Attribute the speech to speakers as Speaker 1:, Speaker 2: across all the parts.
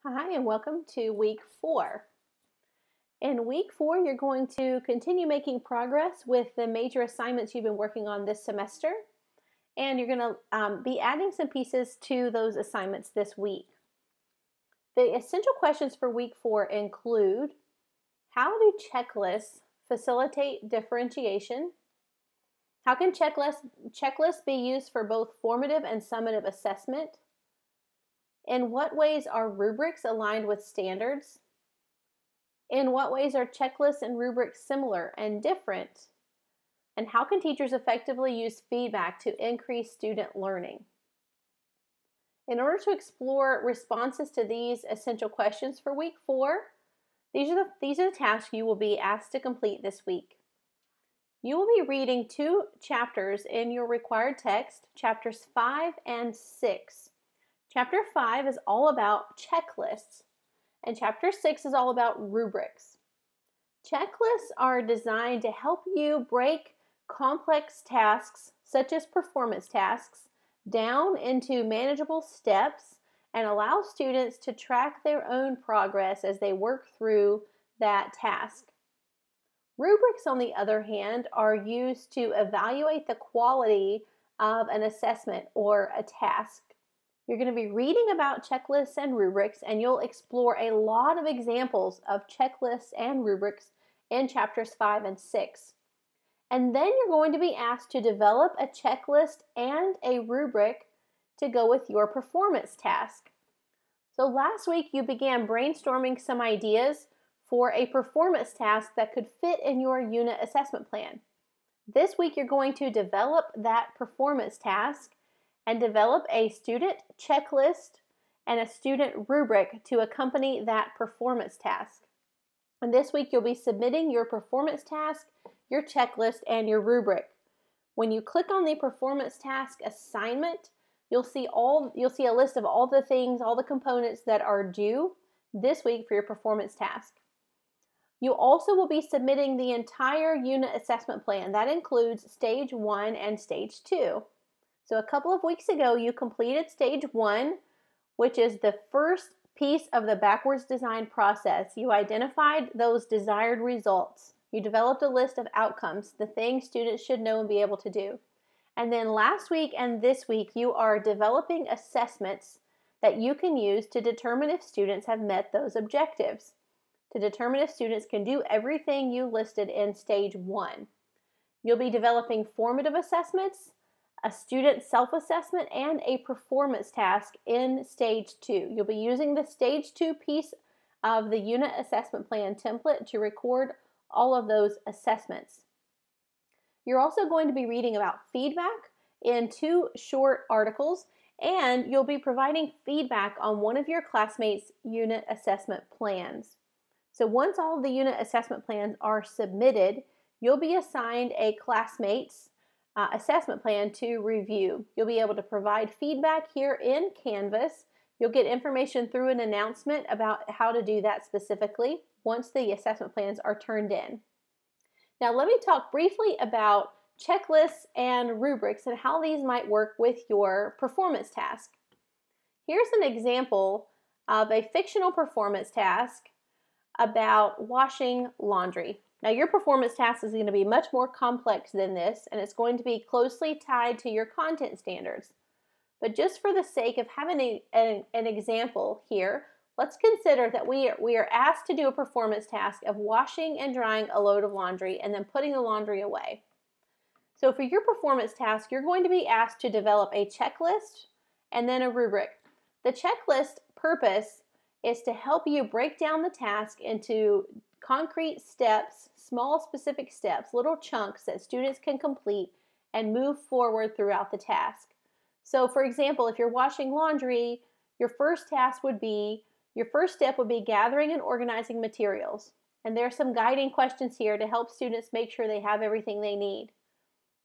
Speaker 1: Hi, and welcome to week 4. In week 4, you're going to continue making progress with the major assignments you've been working on this semester, and you're going to be adding some pieces to those assignments this week. The essential questions for week 4 include: how do checklists facilitate differentiation? How can checklists be used for both formative and summative assessment? In what ways are rubrics aligned with standards? In what ways are checklists and rubrics similar and different? And how can teachers effectively use feedback to increase student learning? In order to explore responses to these essential questions for week 4, these are the tasks you will be asked to complete this week. You will be reading 2 chapters in your required text, chapters 5 and 6. Chapter 5 is all about checklists, and chapter 6 is all about rubrics. Checklists are designed to help you break complex tasks, such as performance tasks, down into manageable steps and allow students to track their own progress as they work through that task. Rubrics, on the other hand, are used to evaluate the quality of an assessment or a task. You're going to be reading about checklists and rubrics, and you'll explore a lot of examples of checklists and rubrics in chapters 5 and 6. And then you're going to be asked to develop a checklist and a rubric to go with your performance task. So last week you began brainstorming some ideas for a performance task that could fit in your unit assessment plan. This week you're going to develop that performance task and develop a student checklist and a student rubric to accompany that performance task. And this week you'll be submitting your performance task, your checklist, and your rubric. When you click on the performance task assignment, you'll see a list of all the things, all the components that are due this week for your performance task. You also will be submitting the entire unit assessment plan. That includes stage 1 and stage 2. So a couple of weeks ago, you completed stage 1, which is the first piece of the backwards design process. You identified those desired results. You developed a list of outcomes, the things students should know and be able to do. And then last week and this week, you are developing assessments that you can use to determine if students have met those objectives, to determine if students can do everything you listed in stage 1. You'll be developing formative assessments, a student self-assessment, and a performance task in stage 2. You'll be using the stage 2 piece of the unit assessment plan template to record all of those assessments. You're also going to be reading about feedback in 2 short articles, and you'll be providing feedback on one of your classmates' unit assessment plans. So once all of the unit assessment plans are submitted, you'll be assigned a classmate's assessment plan to review. You'll be able to provide feedback here in Canvas. You'll get information through an announcement about how to do that specifically once the assessment plans are turned in. Now let me talk briefly about checklists and rubrics and how these might work with your performance task. Here's an example of a fictional performance task about washing laundry. Now your performance task is going to be much more complex than this, and it's going to be closely tied to your content standards. But just for the sake of having an example here, let's consider that we are asked to do a performance task of washing and drying a load of laundry and then putting the laundry away. So for your performance task, you're going to be asked to develop a checklist and then a rubric. The checklist purpose is to help you break down the task into concrete steps, small specific steps, little chunks that students can complete and move forward throughout the task. So for example, if you're washing laundry, your first step would be gathering and organizing materials. And there are some guiding questions here to help students make sure they have everything they need.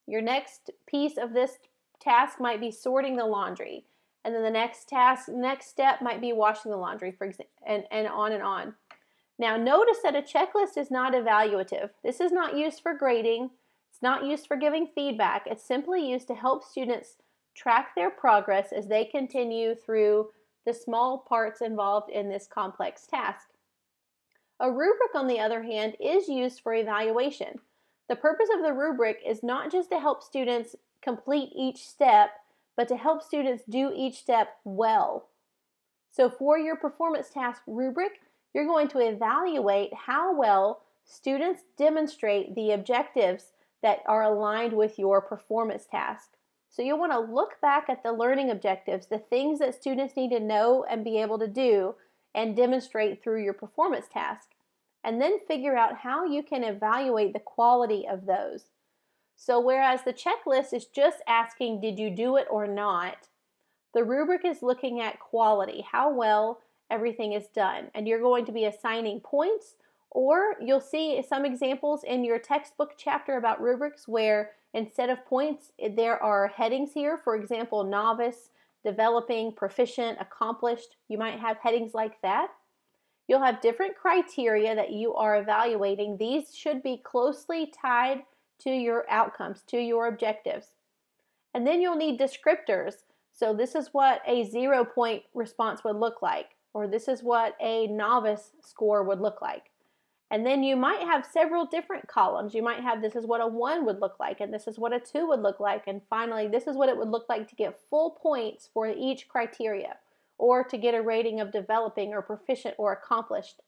Speaker 1: Your next piece of this task might be sorting the laundry. And then the next step might be washing the laundry, for example, and on and on. Now notice that a checklist is not evaluative. This is not used for grading. It's not used for giving feedback. It's simply used to help students track their progress as they continue through the small parts involved in this complex task. A rubric, on the other hand, is used for evaluation. The purpose of the rubric is not just to help students complete each step, but to help students do each step well. So for your performance task rubric, you're going to evaluate how well students demonstrate the objectives that are aligned with your performance task. So you'll want to look back at the learning objectives, the things that students need to know and be able to do and demonstrate through your performance task, and then figure out how you can evaluate the quality of those. So whereas the checklist is just asking, did you do it or not, the rubric is looking at quality, how well everything is done. And you're going to be assigning points, or you'll see some examples in your textbook chapter about rubrics where instead of points, there are headings here. For example, novice, developing, proficient, accomplished. You might have headings like that. You'll have different criteria that you are evaluating. These should be closely tied to your outcomes, to your objectives. And then you'll need descriptors. So this is what a 0-point response would look like, or this is what a novice score would look like. And then you might have several different columns. You might have this is what a 1 would look like, and this is what a 2 would look like, and finally this is what it would look like to get full points for each criteria, or to get a rating of developing or proficient or accomplished.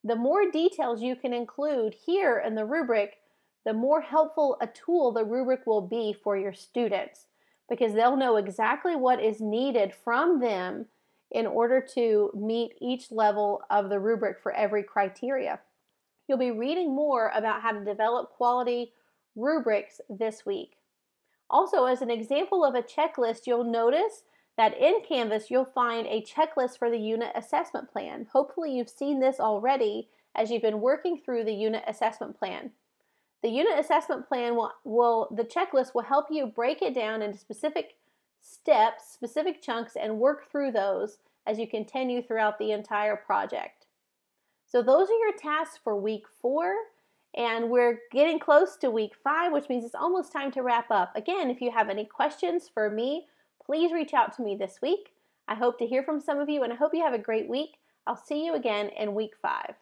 Speaker 1: The more details you can include here in the rubric, the more helpful a tool the rubric will be for your students, because they'll know exactly what is needed from them in order to meet each level of the rubric for every criteria. You'll be reading more about how to develop quality rubrics this week. Also, as an example of a checklist, you'll notice that in Canvas you'll find a checklist for the unit assessment plan. Hopefully you've seen this already as you've been working through the unit assessment plan. The unit assessment plan the checklist will help you break it down into specific steps, specific chunks, and work through those as you continue throughout the entire project. So those are your tasks for week 4, and we're getting close to week 5, which means it's almost time to wrap up. Again, if you have any questions for me, please reach out to me this week. I hope to hear from some of you, and I hope you have a great week. I'll see you again in week 5.